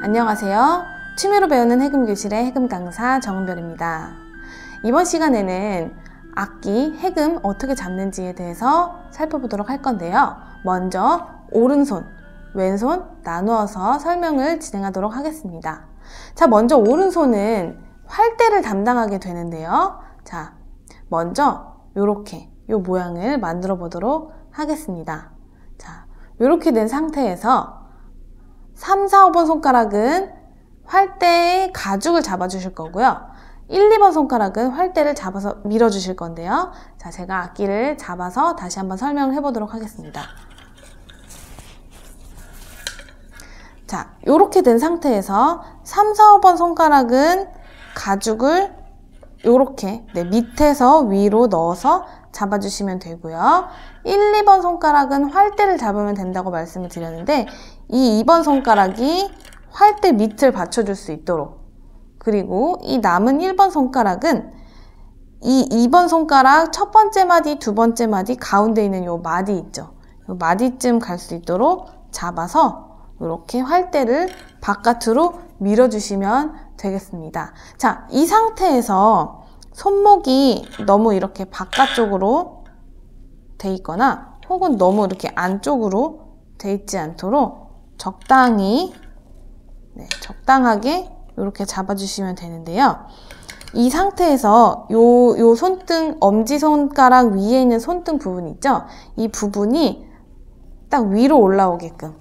안녕하세요. 취미로 배우는 해금교실의 해금강사 정은별입니다. 이번 시간에는 악기, 해금 어떻게 잡는지에 대해서 살펴보도록 할 건데요. 먼저 오른손, 왼손 나누어서 설명을 진행하도록 하겠습니다. 자, 먼저 오른손은 활대를 담당하게 되는데요. 자, 먼저 이렇게 이 모양을 만들어 보도록 하겠습니다. 자, 이렇게 된 상태에서 3, 4, 5번 손가락은 활대의 가죽을 잡아주실 거고요. 1, 2번 손가락은 활대를 잡아서 밀어주실 건데요. 자, 제가 악기를 잡아서 다시 한번 설명을 해보도록 하겠습니다. 자, 이렇게 된 상태에서 3, 4, 5번 손가락은 가죽을 이렇게 밑에서 위로 넣어서 잡아주시면 되고요. 1, 2번 손가락은 활대를 잡으면 된다고 말씀을 드렸는데 이 2번 손가락이 활대 밑을 받쳐줄 수 있도록, 그리고 이 남은 1번 손가락은 이 2번 손가락 첫 번째 마디, 두 번째 마디 가운데 있는 요 마디 있죠. 요 마디쯤 갈 수 있도록 잡아서 이렇게 활대를 바깥으로 밀어주시면 되겠습니다. 자, 이 상태에서 손목이 너무 이렇게 바깥쪽으로 돼 있거나 혹은 너무 이렇게 안쪽으로 돼 있지 않도록 적당하게 이렇게 잡아주시면 되는데요. 이 상태에서 요 손등, 엄지손가락 위에 있는 손등 부분 있죠? 이 부분이 딱 위로 올라오게끔,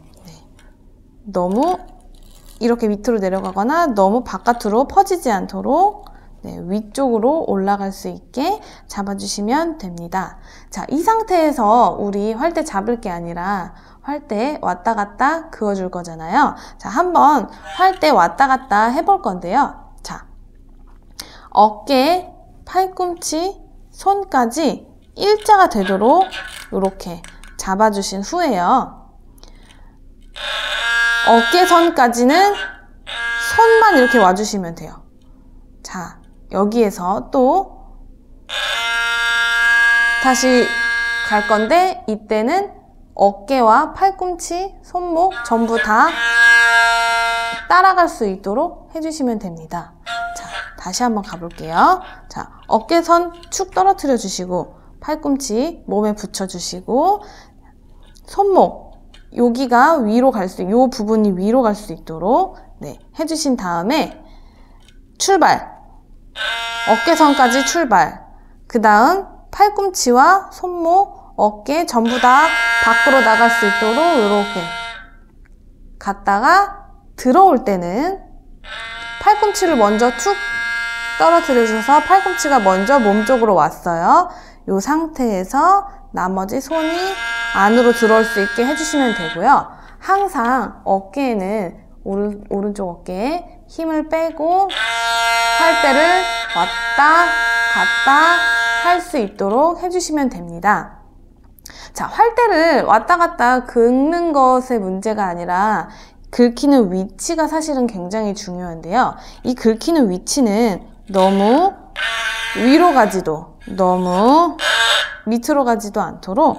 너무 이렇게 밑으로 내려가거나 너무 바깥으로 퍼지지 않도록 위쪽으로 올라갈 수 있게 잡아주시면 됩니다. 자, 이 상태에서 우리 활대 잡을 게 아니라 활대 왔다 갔다 그어줄 거잖아요. 자, 한번 활대 왔다 갔다 해볼 건데요. 자, 어깨, 팔꿈치, 손까지 일자가 되도록 이렇게 잡아주신 후에요. 어깨선까지는 손만 이렇게 와주시면 돼요. 자, 여기에서 또 다시 갈 건데 이때는 어깨와 팔꿈치, 손목 전부 다 따라갈 수 있도록 해주시면 됩니다. 자, 다시 한번 가볼게요. 자, 어깨선 축 떨어뜨려 주시고 팔꿈치 몸에 붙여주시고 손목 여기가 위로 갈 수, 요 부분이 위로 갈 수 있도록 해주신 다음에 출발, 어깨선까지 출발, 그 다음 팔꿈치와 손목, 어깨 전부 다 밖으로 나갈 수 있도록 이렇게 갔다가 들어올 때는 팔꿈치를 먼저 툭 떨어뜨려 주셔서 팔꿈치가 먼저 몸 쪽으로 왔어요. 이 상태에서 나머지 손이 안으로 들어올 수 있게 해주시면 되고요. 항상 어깨에는 오른쪽 어깨에 힘을 빼고 활대를 왔다 갔다 할 수 있도록 해주시면 됩니다. 자, 활대를 왔다 갔다 긁는 것의 문제가 아니라 긁히는 위치가 사실은 굉장히 중요한데요. 이 긁히는 위치는 너무 위로 가지도 너무 밑으로 가지도 않도록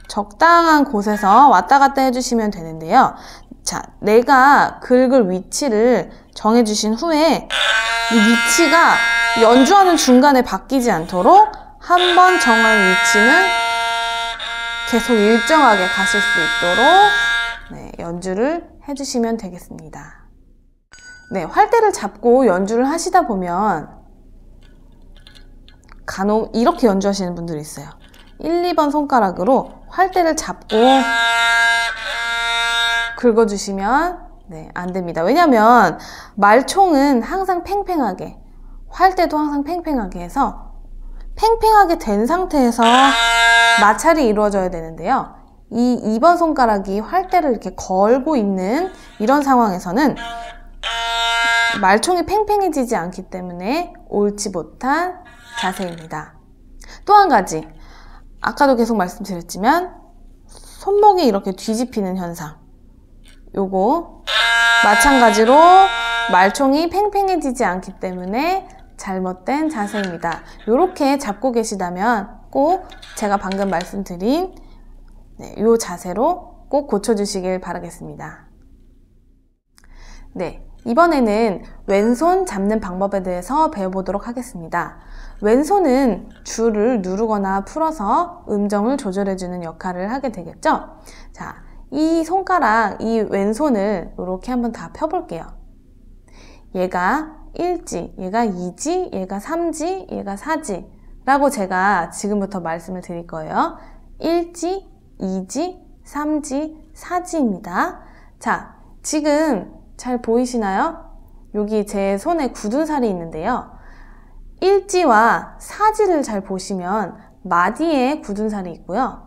적당한 곳에서 왔다 갔다 해주시면 되는데요. 자, 내가 긁을 위치를 정해주신 후에 이 위치가 연주하는 중간에 바뀌지 않도록 한번 정한 위치는 계속 일정하게 가실 수 있도록 연주를 해주시면 되겠습니다. 활대를 잡고 연주를 하시다 보면 간혹 이렇게 연주하시는 분들이 있어요. 1, 2번 손가락으로 활대를 잡고 긁어주시면 안 됩니다. 왜냐면 말총은 항상 팽팽하게, 활대도 항상 팽팽하게 해서 팽팽하게 된 상태에서 마찰이 이루어져야 되는데요. 이 2번 손가락이 활대를 이렇게 걸고 있는 이런 상황에서는 말총이 팽팽해지지 않기 때문에 옳지 못한 자세입니다. 또 한 가지, 아까도 계속 말씀드렸지만 손목이 이렇게 뒤집히는 현상, 요거 마찬가지로 말총이 팽팽해지지 않기 때문에 잘못된 자세입니다. 이렇게 잡고 계시다면 꼭 제가 방금 말씀드린 이 자세로 꼭 고쳐주시길 바라겠습니다. 네, 이번에는 왼손 잡는 방법에 대해서 배워보도록 하겠습니다. 왼손은 줄을 누르거나 풀어서 음정을 조절해주는 역할을 하게 되겠죠? 자, 이 손가락, 이 왼손을 이렇게 한번 다 펴볼게요. 얘가 1지, 얘가 2지, 얘가 3지, 얘가 4지 라고 제가 지금부터 말씀을 드릴 거예요. 1지, 2지, 3지, 4지입니다. 자, 지금 잘 보이시나요? 여기 제 손에 굳은 살이 있는데요. 1지와 4지를 잘 보시면 마디에 굳은 살이 있고요.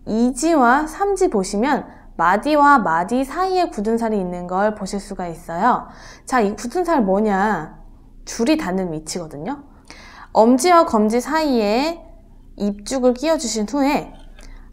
2지와 3지 보시면 마디와 마디 사이에 굳은 살이 있는 걸 보실 수가 있어요. 자, 이 굳은 살 뭐냐? 줄이 닿는 위치거든요. 엄지와 검지 사이에 입죽을 끼워주신 후에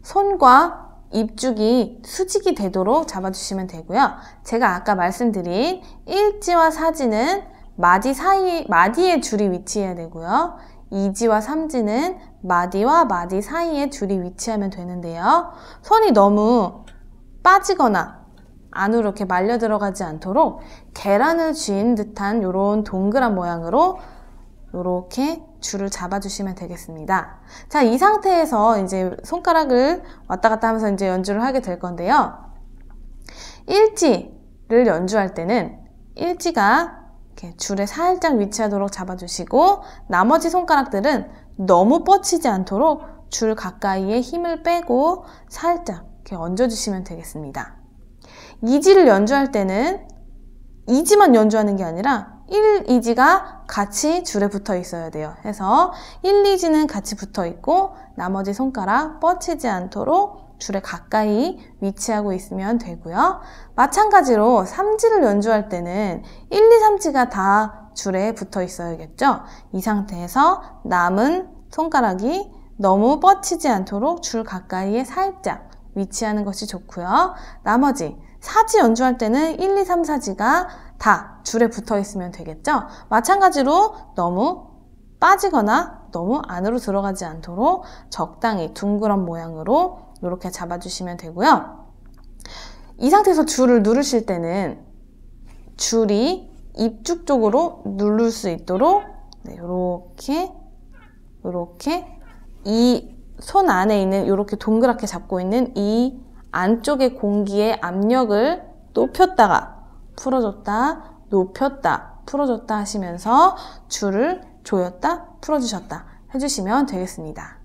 손과 입죽이 수직이 되도록 잡아주시면 되고요. 제가 아까 말씀드린 1지와 4지는 마디 사이, 마디에 줄이 위치해야 되고요. 2지와 3지는 마디와 마디 사이에 줄이 위치하면 되는데요. 손이 너무 빠지거나 안으로 이렇게 말려 들어가지 않도록 계란을 쥔 듯한 이런 동그란 모양으로 이렇게 줄을 잡아주시면 되겠습니다. 자, 이 상태에서 이제 손가락을 왔다 갔다 하면서 이제 연주를 하게 될 건데요. 1지를 연주할 때는 1지가 이렇게 줄에 살짝 위치하도록 잡아주시고 나머지 손가락들은 너무 뻗치지 않도록 줄 가까이에 힘을 빼고 살짝 이렇게 얹어주시면 되겠습니다. 2지를 연주할 때는 2지만 연주하는 게 아니라 1, 2지가 같이 줄에 붙어 있어야 돼요. 해서 1, 2지는 같이 붙어 있고 나머지 손가락 뻗치지 않도록 줄에 가까이 위치하고 있으면 되고요. 마찬가지로 3지를 연주할 때는 1, 2, 3지가 다 줄에 붙어 있어야겠죠. 이 상태에서 남은 손가락이 너무 뻗치지 않도록 줄 가까이에 살짝 위치하는 것이 좋고요. 나머지 4지 연주할 때는 1, 2, 3, 4지가 다 줄에 붙어 있으면 되겠죠. 마찬가지로 너무 빠지거나 너무 안으로 들어가지 않도록 적당히 둥그런 모양으로 이렇게 잡아주시면 되고요. 이 상태에서 줄을 누르실 때는 줄이 입죽 쪽으로 누를 수 있도록 이렇게 이 손 안에 있는 이렇게 동그랗게 잡고 있는 이 안쪽의 공기의 압력을 높였다가 풀어줬다, 높였다, 풀어줬다 하시면서 줄을 조였다, 풀어주셨다 해주시면 되겠습니다.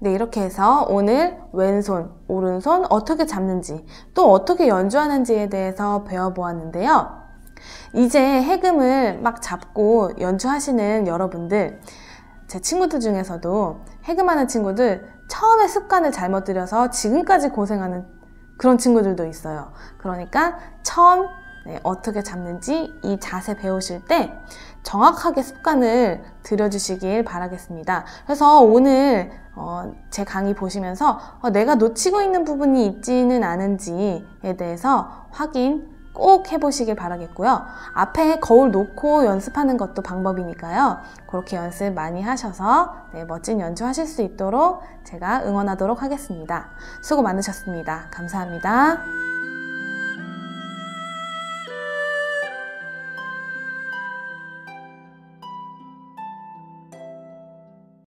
네, 이렇게 해서 오늘 왼손, 오른손 어떻게 잡는지 또 어떻게 연주하는지에 대해서 배워보았는데요. 이제 해금을 막 잡고 연주하시는 여러분들, 제 친구들 중에서도 해금하는 친구들 처음에 습관을 잘못 들여서 지금까지 고생하는 그런 친구들도 있어요. 그러니까 처음 어떻게 잡는지 이 자세 배우실 때 정확하게 습관을 들여주시길 바라겠습니다. 그래서 오늘 제 강의 보시면서 내가 놓치고 있는 부분이 있지는 않은지에 대해서 확인 꼭 해보시길 바라겠고요. 앞에 거울 놓고 연습하는 것도 방법이니까요. 그렇게 연습 많이 하셔서 멋진 연주하실 수 있도록 제가 응원하도록 하겠습니다. 수고 많으셨습니다. 감사합니다.